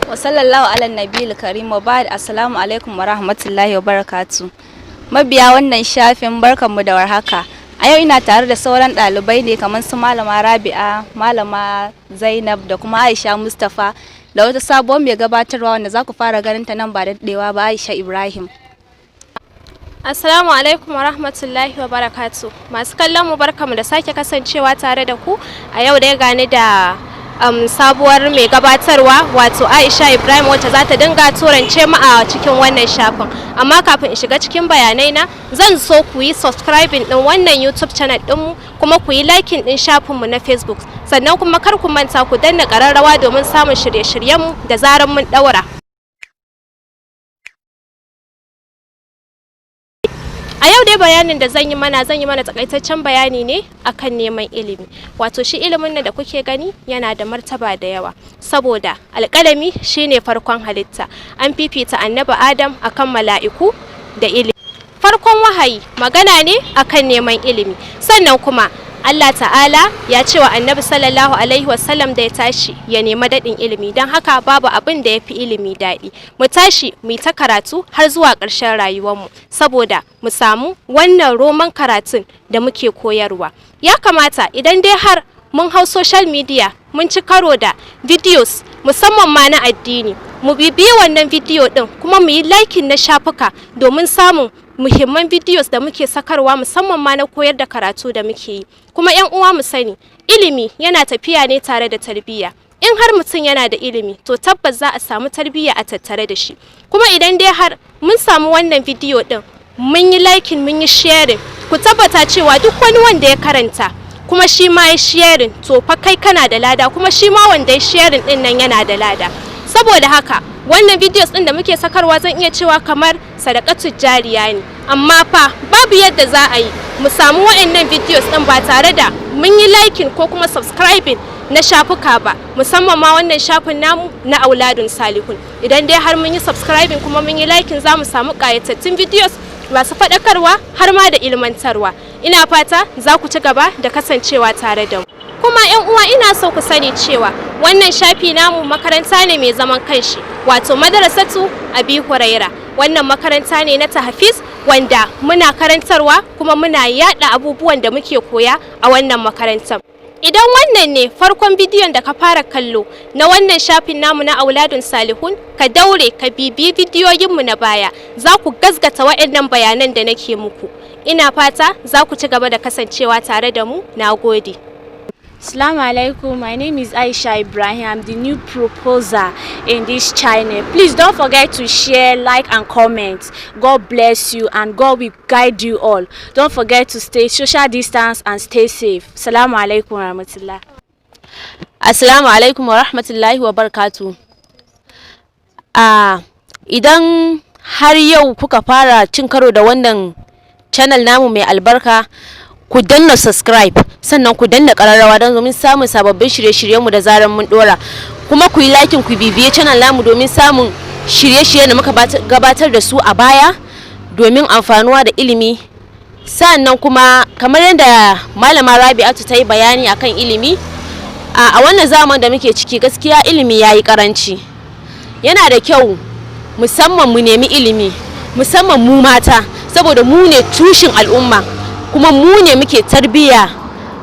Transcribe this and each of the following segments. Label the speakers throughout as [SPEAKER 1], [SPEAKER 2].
[SPEAKER 1] wa sallallahu ala nabiyil karim wa ba'd. Assalamu alaikum wa rahmatullahi wa barakatuh. Mabiya wannan shafin barkanmu da warhaka. A yau ina tare da sauran ɗalibai ne kamar su Malama Rabi'a, Malama Zainab da kuma Aisha Mustafa da wata sabuwar mai gabatarwa wanda za ku fara ganin ta nan ba da daɗewa ba, Aisha Ibrahim.
[SPEAKER 2] Assalamu alaikum wa rahmatullahi wa barakatuh. Masu kallon mu barkamu da sake kasancewa tare da ku a yau da ya gani da sabuwar mai gabatarwa wato Aisha Ibrahim wacce za ta dinga turance mu a cikin wannan shafin. Amma kafin in shiga cikin bayanai na zan so ku yi subscribing din wannan YouTube channel din kuma ku yi liking din shafin mu na Facebook. Sannan kuma kar ku manta ku danna ƙararrawa domin samun shirye-shiryen mu da zaran mun daura. A yau dai bayanin da zan yi mana takaitaccen bayani ne akan neman ilimi. Wato shi ilimin nan da kuke gani yana da martaba da yawa saboda alƙalami shine farkon halitta. An fifita annabi Adam akan mala'iku da ilimi. Farkon wahayi magana ne akan neman ilimi. Sannan kuma Allah ta'ala ya ce wa annabi sallallahu alaihi wasallam da ya tashi ya nema daɗin ilimi, don haka babu abin da ya fi ilimi daɗi. Mu tashi mu ta karatu har zuwa ƙarshen rayuwarmu saboda mu samu wannan roman karatun da muke koyarwa. Ya kamata idan dai har mun hau social media mun ci karo da videos musamman ma na addini, mu bibiye wannan video ɗin kuma mu yi liking na shafuka domin samun muhimman videos da muke sakarwa musamman ma na koyar da karatu da muke yi. Kuma yan uwa mu sani ilimi yana tafiya ne tare da tarbiyya. In har mutum yana da ilimi to tabbas za a samu tarbiyya a tattare da shi. Kuma idan dai har mun samu wannan video din mun yi liking mun yi sharing, ku tabbata cewa duk wani wanda ya karanta kuma shi ma ya sharing to fa kai kana da lada, kuma shi ma wanda ya sharing din nan yana da lada. Saboda haka wannan videos din da muke sakarwa zan iya cewa kamar sadaqatu jariya ne, amma fa babu yadda za a yi mu samu waɗannan videos din ba tare da mun yi liking ko kuma subscribing na shafuka ba, musamman ma wannan shafin namu na auladun salihun. Idan dai har mun yi subscribing kuma mun yi liking za mu samu ƙayatattun videos masu faɗakarwa har ma da ilmantarwa. Ina fata za ku ci gaba da kasancewa tare da mu. Kuma yan uwa ina so ku sani cewa wannan shafi namu makaranta ne mai zaman kanshi, wato madrasatu Abi Huraira. Wannan makaranta ne na tahfiz wanda muna karantarwa kuma muna yada abubuwan da muke koya a wannan makarantar. Idan wannan ne farkon bidiyon da ka fara kallo na wannan shafin namu na auladun salihun, ka daure ka bibiyi bidiyoyinmu na baya, za ku gazgata waɗannan bayanan da nake muku. Ina fata za ku ci gaba da kasancewa tare da mu. Nagode.
[SPEAKER 3] Assalamu alaikum, my name is Aisha Ibrahim. I'm the new proposer in this channel. Please don't forget to share, like and comment. God bless you and God will guide you all. Don't forget to stay social distance and stay safe. Assalamu alaikum wa rahmatullah.
[SPEAKER 4] Assalamu alaikum wa rahmatullahi wa barakatuh. Idan har yau kuka fara cin karo da wannan channel namu mai albarka, ku danna subscribe sannan ku danna ƙararrawa don domin samun sababbin shirye-shiryenmu da zaran mun dora. Kuma ku yi liking ku bibiye channel namu domin samun shirye-shiryen da muka gabatar da su a baya domin amfanuwa da ilimi. Sannan kuma kamar yadda Malama Rabi'atu ta yi bayani akan ilimi, a wannan zaman da muke ciki gaskiya ilimi yayi karanci. Yana da kyau musamman mu nemi ilimi, musamman mu mata, saboda mu ne tushen al'umma. Kuma mu ne muke tarbiyya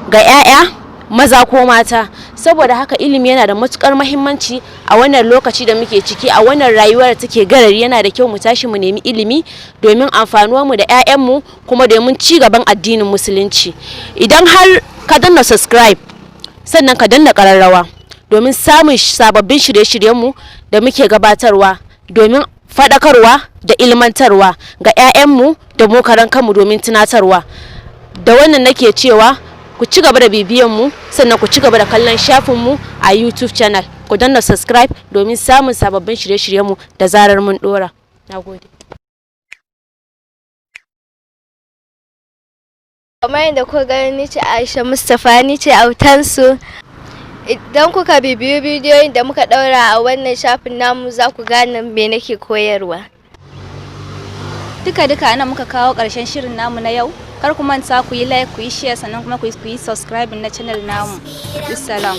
[SPEAKER 4] ga 'ya'ya maza ko mata. Saboda haka ilimi yana da matukar muhimmanci a wannan lokaci da muke ciki, a wannan rayuwar da take garari. Yana da kyau mu tashi mu nemi ilimi domin amfanuwar mu da 'ya'yanmu kuma domin ci gaban addinin musulunci. Idan har ka danna subscribe sannan ka danna ƙararrawa domin samun sababbin shirye-shiryenmu da muke gabatarwa domin faɗakarwa da ilmantarwa ga 'ya'yanmu da mu karan kanmu domin tunatarwa. Da wannan nake cewa ku ci gaba da bibiyanmu sannan ku ci gaba da kallon shafinmu a YouTube channel. Ku danna subscribe domin samun sababbin shirye-shiryenmu da zarar mun dora. Nagode.
[SPEAKER 5] Kamar yadda kuka gani ni ce Aisha Mustafa, ni ce autansu. Idan kuka bibiyo bidiyoyin da muka daura a wannan shafin namu za ku gane me nake koyarwa.
[SPEAKER 1] Duka ana muka kawo ƙarshen shirin namu na yau. Kar ku manta ku yi like, ku yi share sannan kuma ku yi subscribe na channel namu. Assalam.